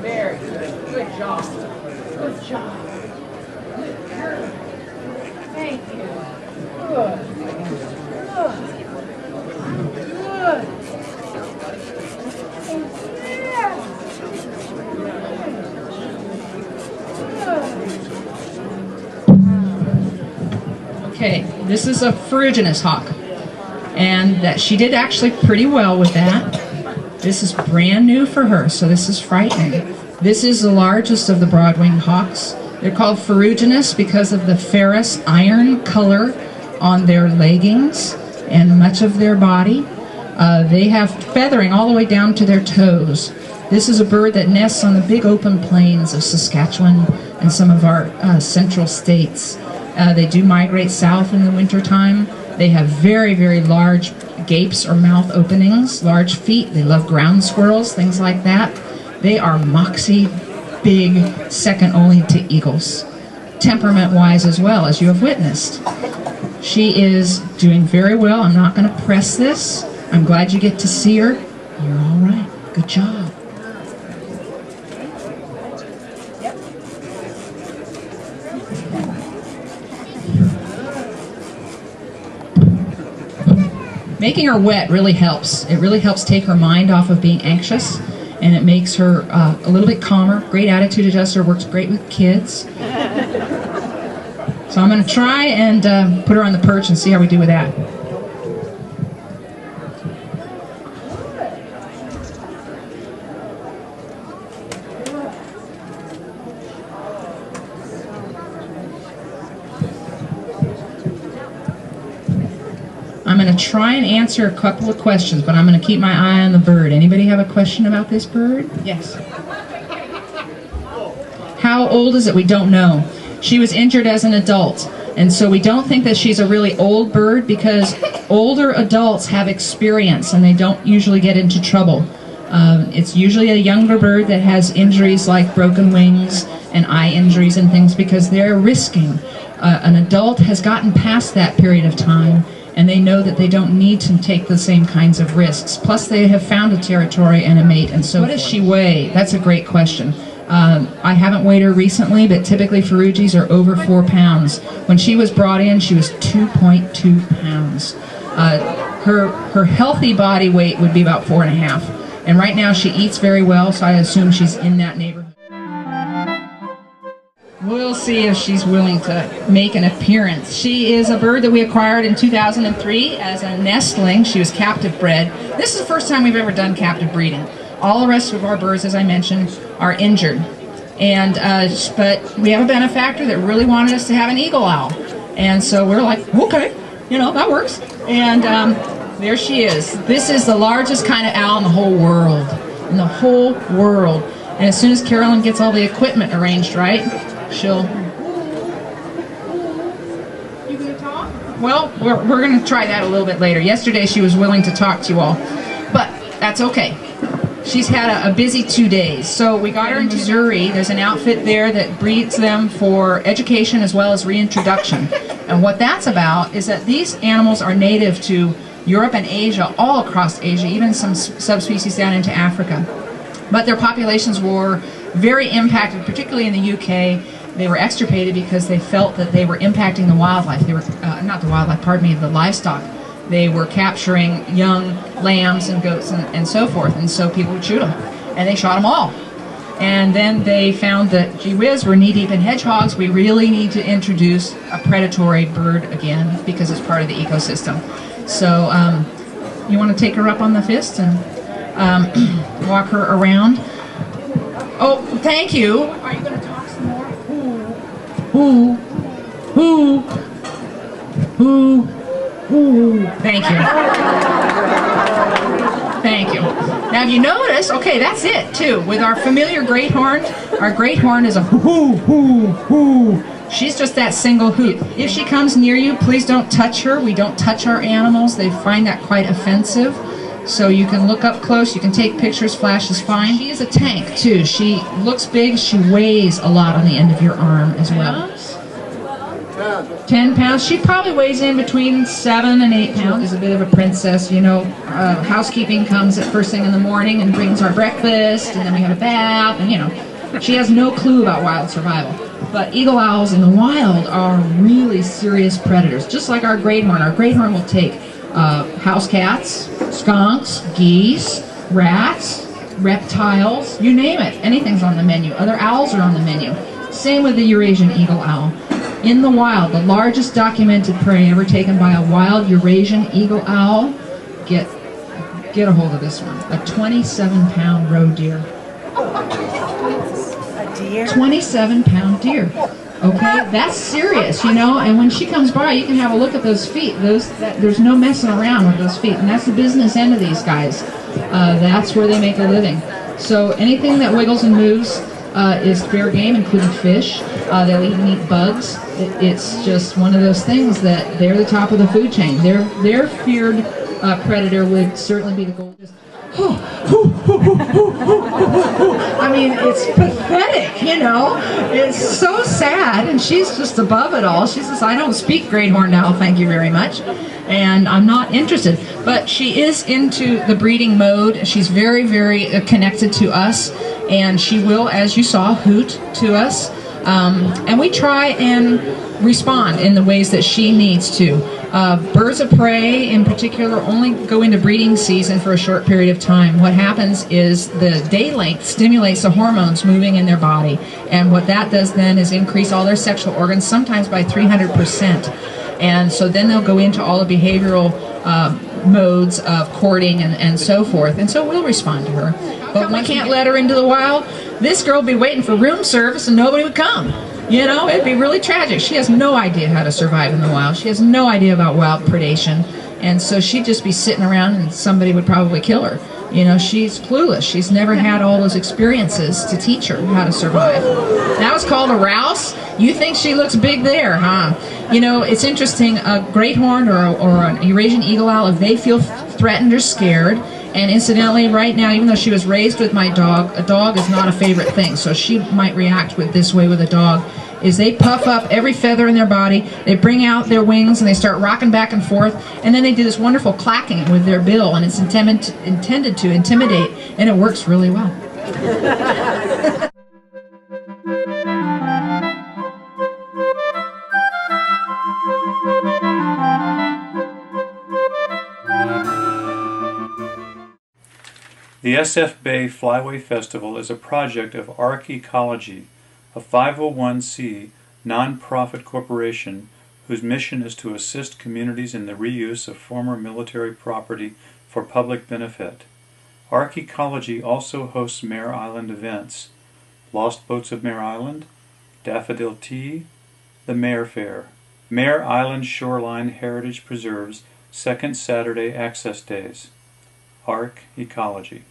Very good. Good job. Good job. Good. Thank you. Good. Good. Good. Yeah. Good. Okay, this is a ferruginous hawk, and that she did actually pretty well with that. This is brand new for her, so this is frightening. This is the largest of the broad-winged hawks. They're called ferruginous because of the ferrous iron color on their leggings and much of their body. They have feathering all the way down to their toes. This is a bird that nests on the big open plains of Saskatchewan and some of our central states. They do migrate south in the wintertime. They have very, very large gapes or mouth openings, large feet. They love ground squirrels, things like that. They are moxie, big, second only to eagles. Temperament-wise as well, as you have witnessed. She is doing very well. I'm not going to press this. I'm glad you get to see her. You're all right. Good job. Making her wet really helps. It really helps take her mind off of being anxious, and it makes her a little bit calmer. Great attitude adjuster, works great with kids. So I'm going to try and put her on the perch and see how we do with that. I'm going to try and answer a couple of questions, but I'm going to keep my eye on the bird. Anybody have a question about this bird? Yes. How old is it? We don't know. She was injured as an adult, and so we don't think that she's a really old bird because older adults have experience and they don't usually get into trouble. It's usually a younger bird that has injuries like broken wings and eye injuries and things because they're risking. An adult has gotten past that period of time, and they know that they don't need to take the same kinds of risks. Plus, they have found a territory and a mate, and so what does she weigh? That's a great question. I haven't weighed her recently, but typically Ferrugies are over 4 pounds. When she was brought in, she was 2.2 pounds. Her healthy body weight would be about 4.5. And right now she eats very well, so I assume she's in that neighborhood. We'll see if she's willing to make an appearance. She is a bird that we acquired in 2003 as a nestling. She was captive bred. This is the first time we've ever done captive breeding. All the rest of our birds, as I mentioned, are injured. And but we have a benefactor that really wanted us to have an eagle owl. And so we're like, okay, you know, that works. And there she is. This is the largest kind of owl in the whole world. In the whole world. And as soon as Carolyn gets all the equipment arranged right, she'll... You gonna talk? Well, we're gonna try that a little bit later. Yesterday she was willing to talk to you all, but that's okay. She's had a busy 2 days. So we got her in Missouri. There's an outfit there that breeds them for education as well as reintroduction. And what that's about is that these animals are native to Europe and Asia, all across Asia, even some subspecies down into Africa. But their populations were very impacted, particularly in the UK. They were extirpated because they felt that they were impacting the wildlife. They were, not the wildlife, pardon me, the livestock. They were capturing young lambs and goats and so forth, and so people would shoot them. And they shot them all. And then they found that, gee whiz, we're knee-deep in hedgehogs. We really need to introduce a predatory bird again because it's part of the ecosystem. So you want to take her up on the fist? And walk her around. Oh, thank you. Are you going to talk some more? Ooh. Ooh. Ooh. Ooh. Thank you. Thank you. Now, if you notice, okay, that's it, too. With our familiar great horn, our great horn is a hoo, hoo, hoo. She's just that single hoot. If she comes near you, please don't touch her. We don't touch our animals. They find that quite offensive. So you can look up close, you can take pictures, flash is fine. She is a tank, too. She looks big, she weighs a lot on the end of your arm as well. 10 pounds. She probably weighs in between 7 and 8 pounds. Is a bit of a princess, you know. Housekeeping comes at first thing in the morning and brings our breakfast, and then we have a bath, and you know. She has no clue about wild survival. But eagle owls in the wild are really serious predators, just like our great horn. Our great horn will take house cats, skunks, geese, rats, reptiles, you name it. Anything's on the menu. Other owls are on the menu. Same with the Eurasian eagle owl. In the wild, the largest documented prey ever taken by a wild Eurasian eagle owl, get a hold of this one, a 27-pound roe deer. A deer? 27-pound deer. Okay, that's serious, you know, and when she comes by, you can have a look at those feet. There's no messing around with those feet, and that's the business end of these guys. That's where they make a living. So anything that wiggles and moves is fair game, including fish. They'll even eat bugs. It's just one of those things that they're the top of the food chain. Their feared predator would certainly be the gold. I mean, it's pathetic, you know. It's so sad, and she's just above it all. She says, I don't speak great horned owl, thank you very much, and I'm not interested. But she is into the breeding mode. She's very, very connected to us, and she will, as you saw, hoot to us. And we try and respond in the ways that she needs to. Birds of prey, in particular, only go into breeding season for a short period of time. What happens is the day length stimulates the hormones moving in their body, and what that does then is increase all their sexual organs, sometimes by 300%. And so then they'll go into all the behavioral modes of courting and so forth, and so we'll respond to her. But we can't let her into the wild. This girl would be waiting for room service and nobody would come. You know, it'd be really tragic. She has no idea how to survive in the wild. She has no idea about wild predation. And so she'd just be sitting around and somebody would probably kill her. You know, she's clueless. She's never had all those experiences to teach her how to survive. That was called a rouse. You think she looks big there, huh? You know, it's interesting. A great horned or an Eurasian eagle owl, if they feel threatened or scared, and incidentally, right now, even though she was raised with my dog, a dog is not a favorite thing, so she might react this way with a dog, is they puff up every feather in their body, they bring out their wings, and they start rocking back and forth, and then they do this wonderful clacking with their bill, and it's intended to intimidate, and it works really well. The SF Bay Flyway Festival is a project of ARC Ecology, a 501c non-profit corporation whose mission is to assist communities in the reuse of former military property for public benefit. ARC Ecology also hosts Mare Island events: Lost Boats of Mare Island, Daffodil Tea, the Mare Fair, Mare Island Shoreline Heritage Preserve's second Saturday Access Days. ARC Ecology.